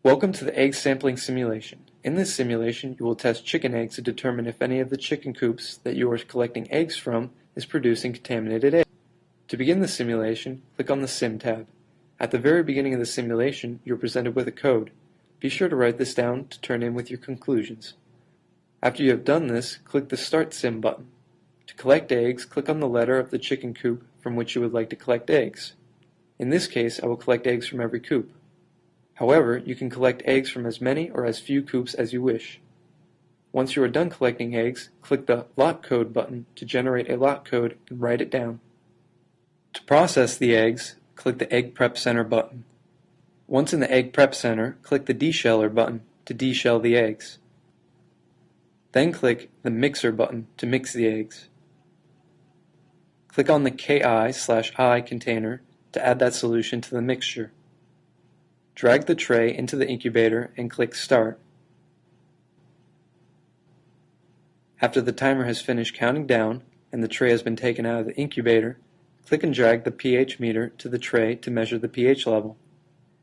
Welcome to the egg sampling simulation. In this simulation, you will test chicken eggs to determine if any of the chicken coops that you are collecting eggs from is producing contaminated eggs. To begin the simulation, click on the Sim tab. At the very beginning of the simulation, you are presented with a code. Be sure to write this down to turn in with your conclusions. After you have done this, click the Start Sim button. To collect eggs, click on the letter of the chicken coop from which you would like to collect eggs. In this case, I will collect eggs from every coop. However, you can collect eggs from as many or as few coops as you wish. Once you are done collecting eggs, click the Lot Code button to generate a lot code and write it down. To process the eggs, click the Egg Prep Center button. Once in the Egg Prep Center, click the Desheller button to deshell the eggs. Then click the Mixer button to mix the eggs. Click on the KI/I container to add that solution to the mixture. Drag the tray into the incubator and click Start. After the timer has finished counting down and the tray has been taken out of the incubator, click and drag the pH meter to the tray to measure the pH level.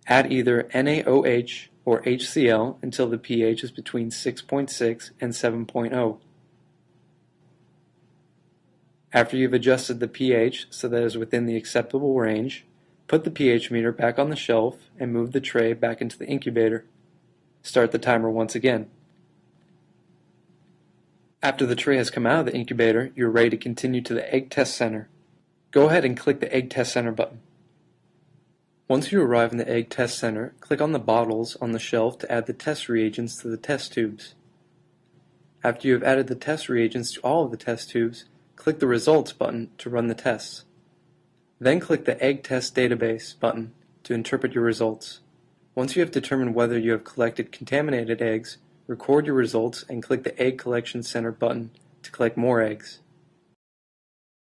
Add either NaOH or HCl until the pH is between 6.6 and 7.0. After you've adjusted the pH so that it is within the acceptable range, put the pH meter back on the shelf and move the tray back into the incubator. Start the timer once again. After the tray has come out of the incubator, you're ready to continue to the Egg Test Center. Go ahead and click the Egg Test Center button. Once you arrive in the Egg Test Center, click on the bottles on the shelf to add the test reagents to the test tubes. After you have added the test reagents to all of the test tubes, click the Results button to run the tests. Then click the Egg Test Database button to interpret your results. Once you have determined whether you have collected contaminated eggs, record your results and click the Egg Collection Center button to collect more eggs.